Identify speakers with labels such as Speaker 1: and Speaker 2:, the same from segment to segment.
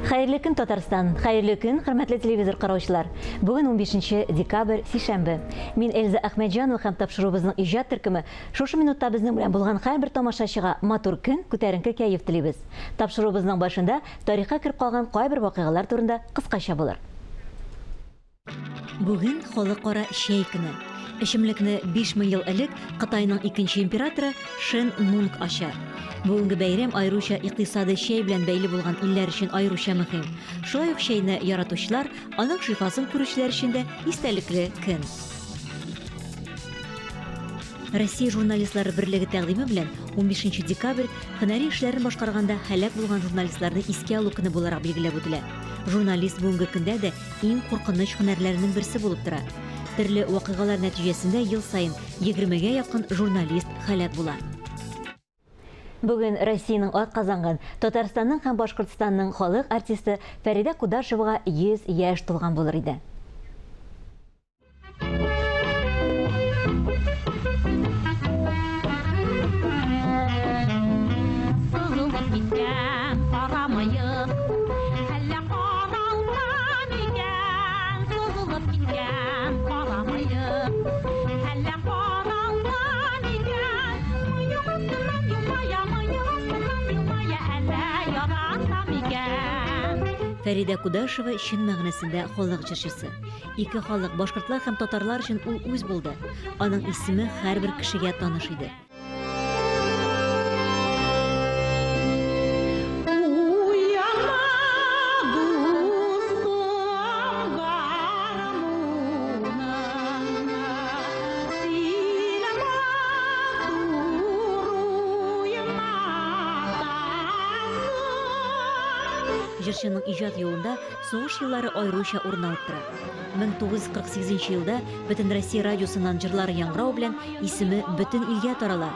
Speaker 1: Хәерле көн, Татарстан. Хәерле көн, хөрмәтле телевизор караучылар. Бүген 15 декабрь, сишәмбе. Мин Эльза Әхмәтҗанова һәм тапшыруыбызның иҗат төркеме шушы минутта безнең белән булган һәрбер тамашачыга матур көн, күтәренке кәеф телибез. Тапшыруыбызның башында тарихка кирип калган кайбер вакыйгалар турында кыскача булыр. Бүген халыкара чәй көне. Эчемлекне 5000 ел элек Кытайның икенче императоры Шен Нунг ача. Бүгенге бәйрәм айруча икътисады чәй белән бәйле булган илләр өчен айруча мөһим. Шулай ук чәйне яратучылар, аның шифасын күрүчеләр өчен дә истәлекле көн. Россия журналистлары берлеге тәкъдиме белән 15 декабрь һөнәри эшләрен башкарганда һәлак булган журналистларны искә алу көне буларак билгеләп үтелә. Журналист бүгенге көндә дә иң куркыныч һөнәрләрнең берсе булып тора. Төрле вакыйгалар нәтиҗәсендә ел сайын 20гә якын журналист һәлак була. Бүген Россиянең атказанган, Татарстанның һәм Башкортстанның халык артисты Фәридә Кудашевага 100 яшь тулган булыр иде. Фәридә Кудашева чын мәгънәсендә халык җырчысы. Ике халык, башкортлар һәм татарлар өчен ул үз булды. Аның исеме һәрбер кешегә таныш иде. Җырчының иҗат юлында сугыш еллары айруча урын алып тора. 1948 елда Бөтен Россия радиосыннан җырлары яңгырау белән исеме бөтен илгә тарала.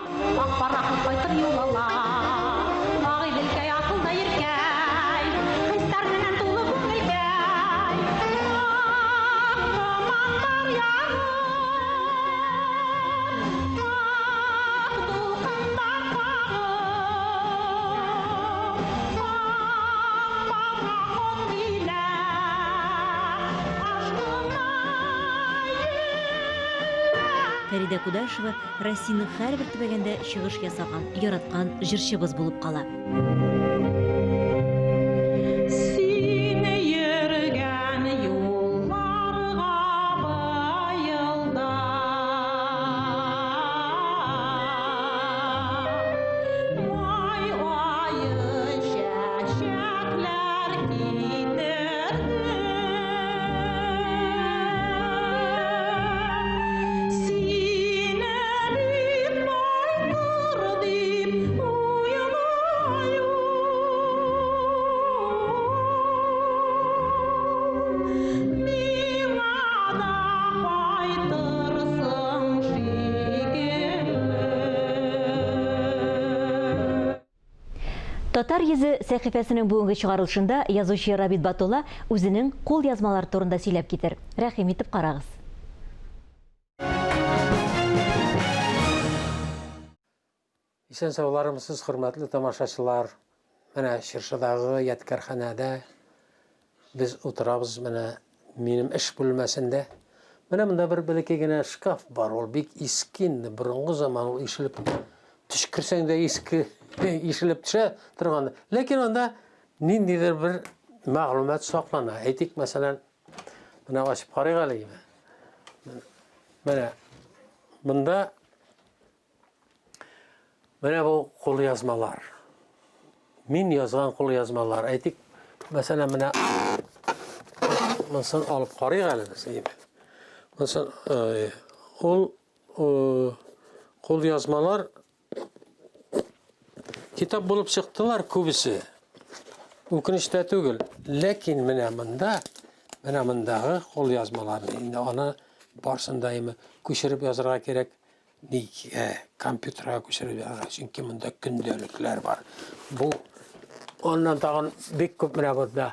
Speaker 1: Фәридә Кудашева Россиянең һәрбер төбәгендә чыгыш ясаган, яраткан җырчыбыз булып кала. Татар йөзе сәхифәсенең бүгенге чыгарылышында язучы Рабит Батулла үзенең кул язмалары турында сөйләп китер. Рәхим итеп карагыз.
Speaker 2: Исән сауларымсыз, хөрмәтле тамашачылар. Менә Чыршыдагы ядкарханәдә без утырабыз, менә минем эш бүлмәсендә. Менә монда бер бәләкәй генә шкаф бар. Ул бик иске, борынгы заман, ул ишелеп төшкерсәң дә иске ишелеп төшә торган. Ләкин анда ниндидер бер мәгълүмат саклана. Әйтик, мәсәлән, менә ачып карыйк әле. Менә монда менә бу кул язмалар. Мин язган кул язмалар. Әйтик, мәсәлән, менә монысын алып карыйк әле без. Мәсәлән, ул кул язмалар китап булып чыктылар күбесе. Үкенечтә түгел. Ләкин менә мондагы кул язмаларны инде аны барсында күчереп язарга кирәк. Компьютерга күчереп язарга, чөнки монда көндөлекләр бар. Бу оннан тагын бик күп менә burada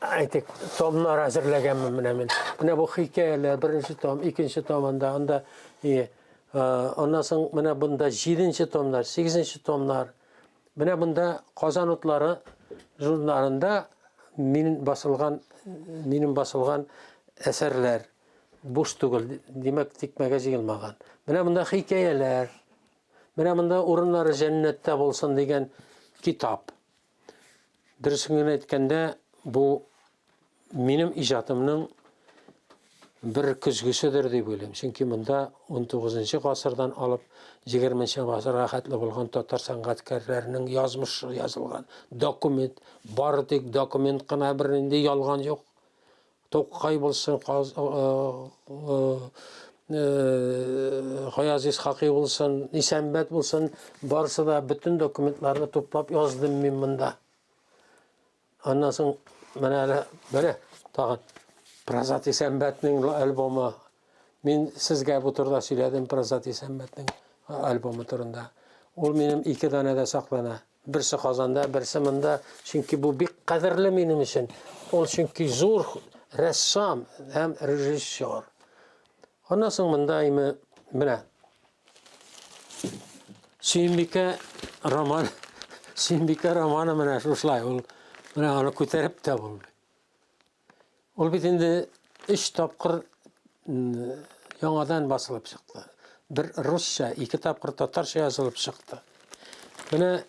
Speaker 2: Aytek tomlar hazırlaganman men. Mana bu hikayeler birinchi tom, ikkinchi tomda, unda ondan so'ng mana bunda 7-tomlar, 8-tomlar. Mana bunda Qozon otlari jurnalında mening basılgan eserler boş tugul, demek tikmege yığılmagan. Mana bunda hikayeler, mana bunda orunları cennette bolsun degan kitap. Dürüstüne aytkanda bu mening ijatımның bir küzgüsüdür deb o'ylayman. Chunki bunda 19-asırdan alıp 20-asırga xatli bo'lgan tatar san'atkorlarining yozmishi yozilgan dokument, bardek dokument qana birinde yolg'on yo'q. To'qqay bo'lsin, G'oyaziz Haqiy bo'lsin, Nisanbat bo'lsin, barisi da bütün dokumentlarni to'plab yozdim men bunda. Ondan so'ng mana tag'in Prozat Nisanbatning albomi. Men sizga bu turda söyledim Prozat Nisanbatning albomi turunda. Ol mening 2 danada saqlana. Birisi Qozonda, birisi bunda. Chunki bu bir qadrli mening uchun. Ol chunki zo'r rassom ham rejissyor. Ondan so'ng bunda mana Suyinbeka romani mana shulay ol mana uni ko'tarib da bo'ldi. Ol bit endi 3 tapqir yangadan basılıp çıktı. Bir Rusça, 2 tapqir Tatarcha yazılıp çıktı. Mana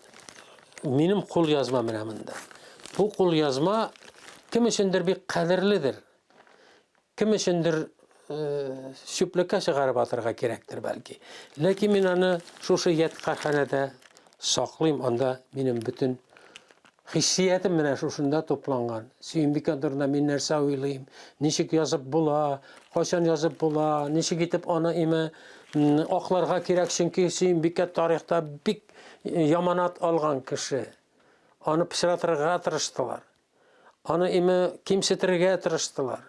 Speaker 2: mening qo'l yazma mana bunda. Bu qo'l yazma kim uchundir bir qadrlidir. Kim uchundir şüplükka chiqarib atırga kerakdir balki. Lekin men uni shu yatqarxonada saqlayman, onda mening bütün hissiyatim mana shunda to'plangan. Suyinbeka turida men narsa o'ylayman. Nechik yozib bo'la, qachon yozib bo'la, nechik etib ona oqlarga kerak, chunki Suyinbeka tarixda bik yomonat olgan kishi. Onu pishiratirga tirishdilar. Onu kimsetirga tirishdilar.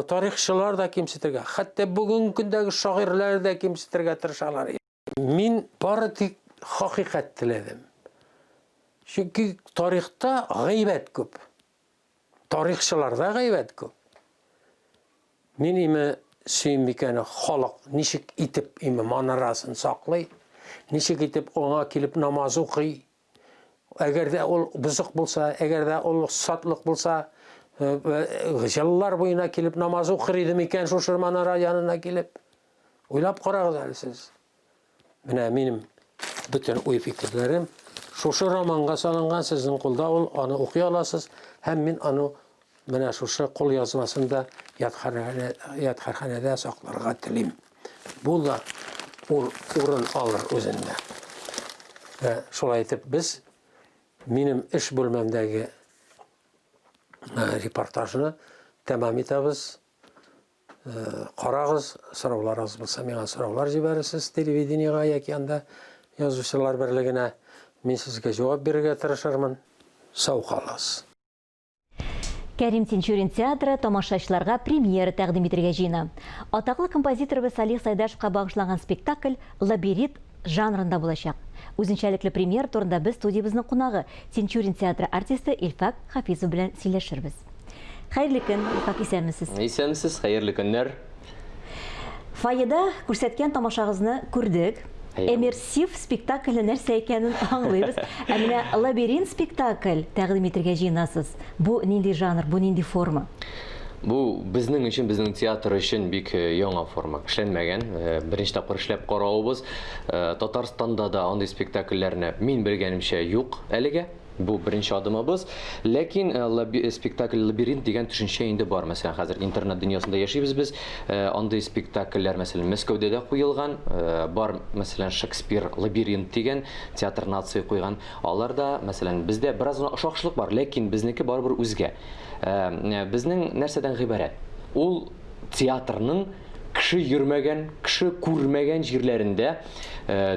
Speaker 2: Tarixchilar da kimsetirga, hatto bugungi kundagi shoirlar da kimsetirga tirishalar. Men bari haqiqat tiladim. Çünkü tarixda g'aybat ko'p. Tarixchilarda g'aybat ko'p. Men Suyinbekani xalq nechik etib manarasini saqlay, nechik etib ona kelib namoz o'qiy. Agarda ol buzuq bo'lsa, agarda ol sotliq bo'lsa, yillar bo'yina kelib namoz o'qir edim ekan shu manara yanına kelib. O'ylab qarag'siz siz. Mana mening bütün o'y fikrlarim şu romanga solingan, sizning qo'lda onu o'qiy olasiz. Hem men onu mana shu qo'l yozmasida yatqarxonada saqlarga tilayman. Bu da o'rin alır o'zinde. Şolay etib biz mening ish bo'lmamdagi reportajni tamom etamiz. Qarag'iz, so'rovlaringiz bo'lsa, menga so'rovlar jibarasiz televideniyega yoki anda yozuvchilar birligine. Men sizga javob berishga tirishirman. Sog' qolasiz.
Speaker 1: Кәрим Тинчурин театры тамашачыларга премьера тәкъдим итәргә җыена. Атаклы композиторыбыз Салих Сайдашевка багышланган спектакль «Лабиринт» жанрында булачак. Үзенчәлекле премьера турында без студиябызның кунагы Тинчурин театры артисты Илфак Хафизов белән сөйләшербез. Хәерле көн, Илфак, исәнмесез?
Speaker 3: Исәнмесез, хәерле көннәр.
Speaker 1: Фойеда күрсәткән тамашагызны күрдек. Иммерсив спектакль нәрсә икәнен аңлыйбыз. Ә менә «Лабиринт» спектакль тәкъдим итәргә җыенасыз. Бу нинди жанр, бу нинди форма?
Speaker 3: Бу безнең өчен, безнең театр өчен бик яңа форма. Эшләнмәгән. Беренче тапкыр эшләп каравыбыз. Татарстанда да андый спектакльләрне мин белгәнемчә юк әлегә. Bu birinci adımımız. Lakin spektakl «Labirint» degan tushuncha endi bor. Mesela hozir internet dünyasında yaşayız biz. Anday spektakllar mesela Moskvada da qo'yilgan. Bor mesela Shakespeare «Labirint» degan teatr natsiya qo'ygan. Allarda mesela bizde biraz o'xshashlik bor, lakin bizniki baribir o'zga. Bizning narsadan iborat. Ul teatrning kishi yurmagan, kishi ko'rmagan yerlarida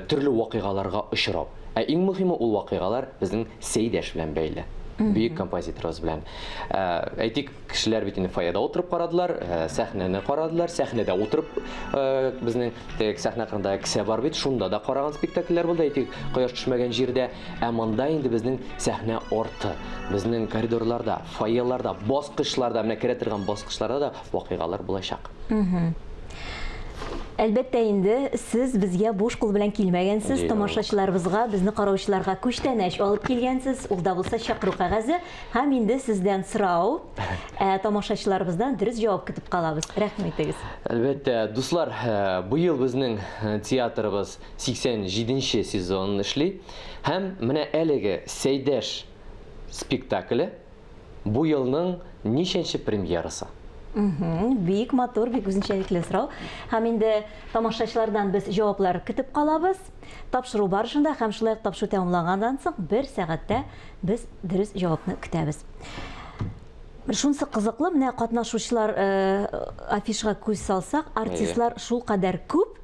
Speaker 3: turli voqealarga uchrab. Иң мөһиме ул вакыйгалар безнең Сәйдәш белән бәйле. бөек композиторыбыз белән. Әйтик, кешеләр бит инде фойеда утырып карадылар, сәхнәне карадылар, сәхнәдә утырып безнең сәхнә кырында кесә бар бит, шунда да караган спектакльләр булды, әйтик, кояш төшмәгән җирдә, ә монда инде безнең сәхнә орты, безнең коридорларда, фойеларда, баскычларда, менә керә торган баскычларда да вакыйгалар булачак.
Speaker 1: Әлбәттә инде сез безгә буш кул белән килмәгәнсез, тамашачыларыбызга, безне караучыларга күчтәнәч алып килгәнсез, ул да булса чакыру кәгазе, һәм инде сездән сорау, тамашачыларыбыздан дөрес җавап көтеп калабыз. Рәхмәт итегез.
Speaker 3: Әлбәттә, дуслар, бу ел безнең театрыбыз 87-нче сезонын эшли, һәм менә әлеге Сәйдәш спектакле бу елның ничәнче премьерасы?
Speaker 1: Бик матур, бик үзенчәлекле сорау. Һәм инде тамашачылардан без җаваплар көтеп калабыз. Тапшыру барышында һәм шулай ук тапшыру тәмамлаганнан соң 1 сәгатьтә без дөрес җавапны көтәбез. Шунысы кызыклы, менә катнашучылар афишага күз салсак, артистлар шул кадәр күп,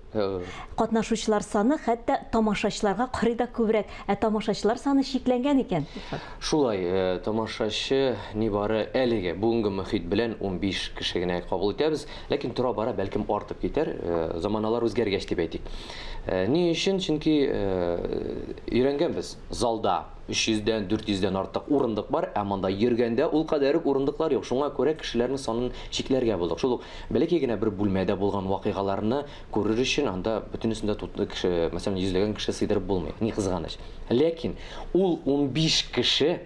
Speaker 1: катнашучылар саны хәтта тамашачыларга карый да күбрәк, тамашачылар саны шикләнгән икән.
Speaker 3: Шулай, тамашачы нибары әлегә бүгенге мөхит белән 15 кеше генә кабул итәбез, ләкин тора бара бәлкем артып китәр, заманалар үзгәргәч дип әйтик. Ни өчен? Чөнки өйрәнгәнбез. Залда 300-дән 400-дән артык урындык бар, ә монда йөргәндә ул кадәр урындыклар юк. Шуңа күрә кешеләрнең санын чикләргә булдык. Шул бәлки генә бер бүлмәдә булган вакыйгаларны күрер өчен анда бөтенесендә кеше, мәсәлән, йөзләгән кеше сыйдырып булмый. Ни кызганыч. Ләкин ул 15 кеше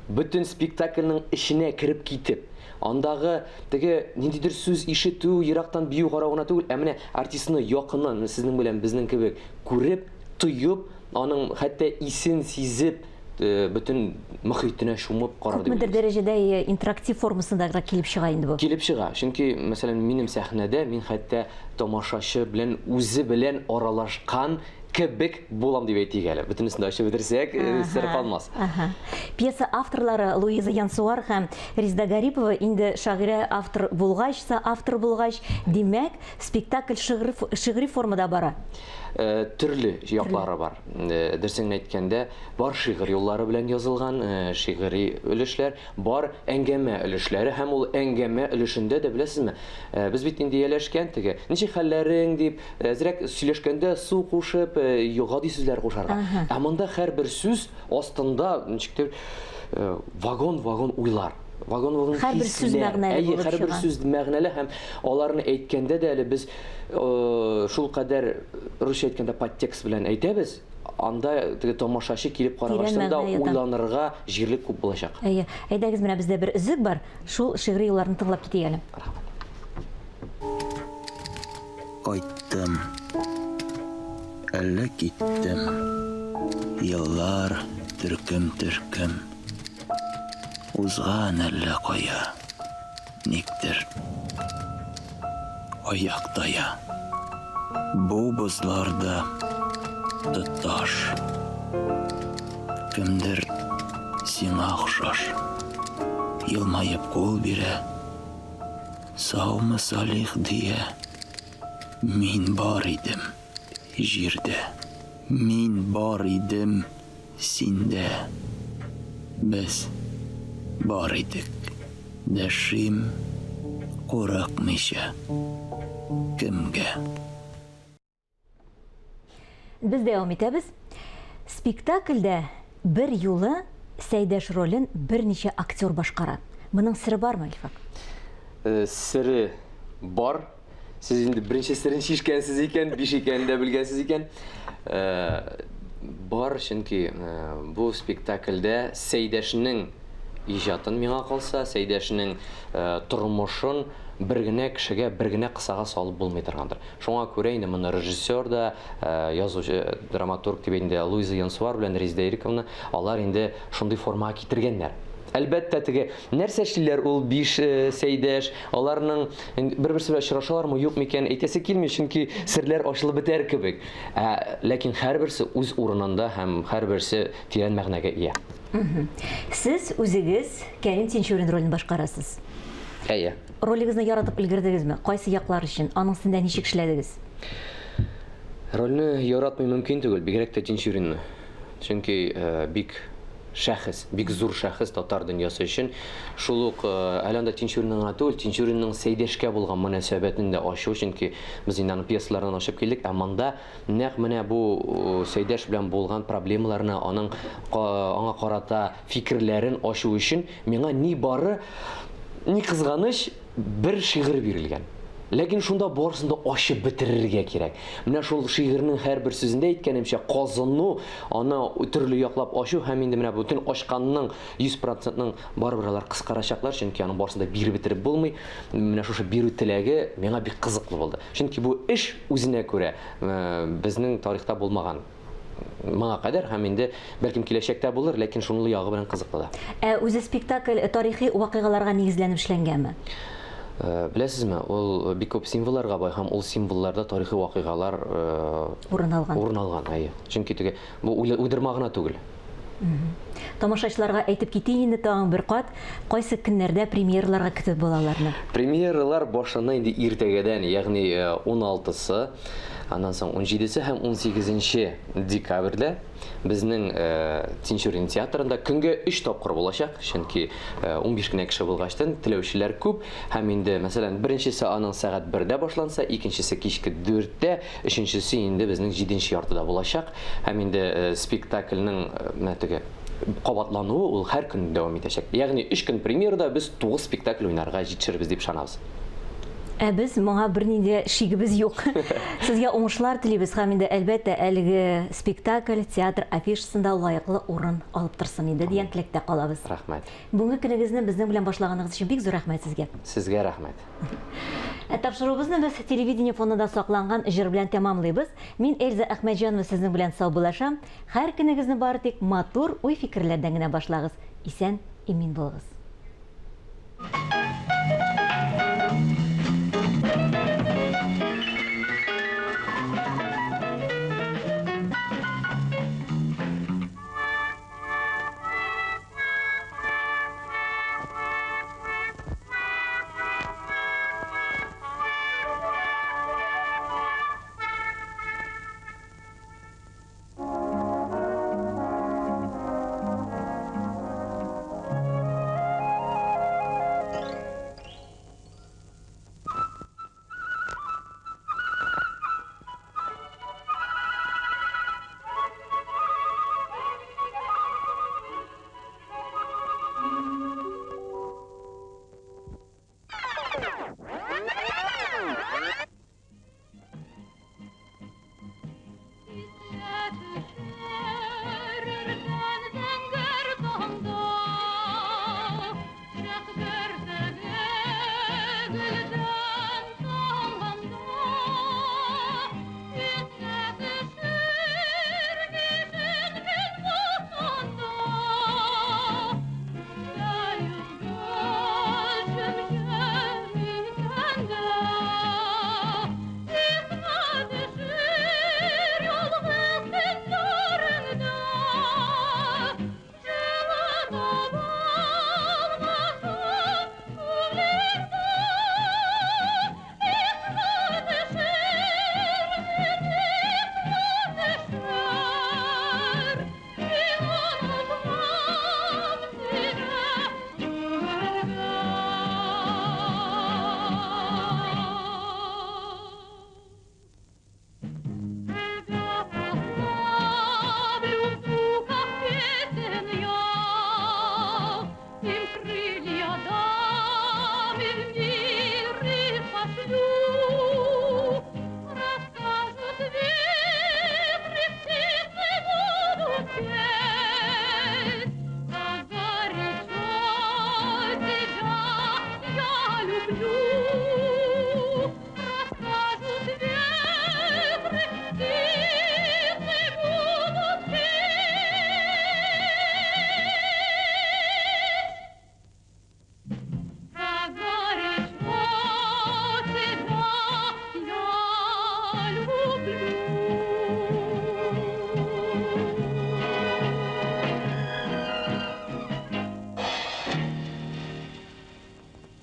Speaker 3: бөтен спектакльнең эченә кирип китеп, андагы теге ниндидер сүз ишетү, ерактан бию карауына түгел, ә менә артистны якыннан, сезнең белән безнең кебек күреп, тоеп, аның хәтта исен сизеп, бөтен мөхитенә шумып карар дип.
Speaker 1: Күпмедер дәрәҗәдә интерактив формасында килеп чыга инде бу.
Speaker 3: Килеп чыга. Чөнки, мәсәлән, минем сәхнәдә мин хәтта тамашачы белән үзе белән аралашкан кебек булам дип әйтик әле. Бөтенесен дә ачып бетерсәк, сер калмас.
Speaker 1: Пьеса авторлары Луиза Янсуар һәм Резда Гарипова инде шагыйрә автор булгач, димәк, спектакль шигъри формада бара.
Speaker 3: Төрле яклары бар. Дөресен әйткәндә, бар шигырь юллары белән язылган шигъри өлешләр, бар әңгәмә өлешләре һәм ул әңгәмә өлешендә дә беләсезме, без бит инде яләшкән теге, ничек хәлләрең дип, әзрәк сөйләшкәндә су кушып, гади сүзләр кушарга. Ә монда һәрбер сүз астында ничектер вагон уйлар.
Speaker 1: Һәрбер сүз мәгънәле булып чыга.
Speaker 3: Һәрбер сүз мәгънәле һәм аларны әйткәндә дә әле без шул кадәр русча әйткәндә подтекст белән әйтәбез, анда теге тамашачы килеп караганда уйланырга җирлек күп булачак.
Speaker 1: Әйдәгез, менә бездә бер үзек бар, шул шигъри юлларны тыңлап китик әле.
Speaker 4: Кайттым, әллә киттем, еллар төркем, узган әллә кая, никтер аяктая, бу бозларда тоташ, кемдер сиңа охшаш, елмаеп кул бирә, саумы Салих дия, мин бар идем җирдә, мин бар идем синдә, без бар идек, дәшим курыкмыйча кемгә.
Speaker 1: Без дәвам итәбез. Спектакльдә бер юлы Сәйдәш ролен берничә актер башкара. Моның сире бармы, Илфак?
Speaker 3: Сире бар. Сез инде беренче сирен шишкәнсез икән, биш икәнен дә белгәнсез икән. Бар, чөнки бу спектакльдә Сәйдәшнең иҗатын миңа калса, Сәйдәшнең тормышын бер генә кешегә, бер генә кысага салып булмый торгандыр. Шуңа күрә инде моны режиссер да, язучы, драматург дип инде Луиза Янсуар белән Резда Гариповна, алар инде шундый формага китергәннәр. Әлбәттә, теге нәрсә эшлиләр ул 5 Сәйдәш, аларның бер-берсе белән очрашалармы, юк микән, әйтәсе килми, чөнки серләр ачылып бетәр кебек. Ләкин һәрберсе үз урынында һәм һәрберсе тирән мәгънәгә ия.
Speaker 1: Сез үзегез Кәрим Тинчурин ролен башкарасыз.
Speaker 3: Әйе.
Speaker 1: Ролегезне яратып өлгердегезме? Кайсы яклар өчен? Аның өстендә ничек эшләдегез?
Speaker 3: Рольне яратмый мөмкин түгел, бигрәк тә Тинчуринны. Чөнки бик шәхес, бик зур шәхес татар дөньясы өчен. Шул ук әле анда Тинчуринның гына түгел, Тинчуринның Сәйдәшкә булган мөнәсәбәтен дә ачу, чөнки без инде аның пьесаларынан ашып килдек, ә монда нәкъ менә бу Сәйдәш белән булган проблемаларны, аңа карата фикерләрен ачу өчен миңа ни бары, ни кызганыч, бер шигырь бирелгән. Ләкин шунда барысын да ачып бетерергә кирәк. Менә шул шигырьнең һәрбер сүзендә әйткәнемчә казыну, аны төрле яклап ачу һәм инде менә бүтән ачканның 100%-ның барыбер алар кыскарачаклар, чөнки аның барысын да биреп бетереп булмый. Менә шушы бирү теләге миңа бик кызыклы булды. Чөнки бу эш үзенә күрә безнең тарихта булмаган. Моңа кадәр һәм инде бәлкем киләчәктә булыр, ләкин шунлы ягы белән кызыклы да.
Speaker 1: Үзе спектакль тарихи вакыйгаларга нигезләнеп эшләнгәнме?
Speaker 3: Беләсезме, ул бик күп символларга бай һәм ул символларда тарихи вакыйгалар
Speaker 1: Урын алган.
Speaker 3: Чөнки теге бу уйдырма гына түгел.
Speaker 1: Тамашачыларга әйтеп китәйин инде тагын бер кат, кайсы көннәрдә премьераларга көтеп булаларны?
Speaker 3: Премьералар башына инде иртәгәдән, ягъни 16-сы, аннан соң 17-се һәм 18-нче декабрьдә безнең Тинчурин театрында көнгә 3 тапкыр булачак, чөнки 15 кенә кеше булгачтан теләүчеләр күп һәм инде, мәсәлән, беренчесе аның сәгать 1-дә башланса, икенчесе кичке 4-дә, өченчесе инде безнең 7-нче яртыда булачак һәм инде спектакльнең мәтеге кабатлануы ул һәр көн дәвам итәчәк. Ягъни 3 көн премьерада без 9 спектакль уйнарга җитешербез дип ышанабыз.
Speaker 1: Без моңа бернинди шигебез юк. Сезгә уңышлар телибез һәм инде әлбәттә әлеге спектакль театр афишасында лаеклы урын алып торсын инде дигән теләктә калабыз.
Speaker 3: Рәхмәт.
Speaker 1: Бүгенге көнегезне безнең белән башлаганыгыз өчен бик зур рәхмәт сезгә.
Speaker 3: Сезгә рәхмәт.
Speaker 1: Тапшыруыбызны без телевидение фонында сакланган җыр белән тәмамлыйбыз. Мин Эльза Әхмәтҗанова сезнең белән саубуллашам. Һәр көнегезне бары тик матур уй-фикерләрдән генә башлагыз. Исән, имин булыгыз.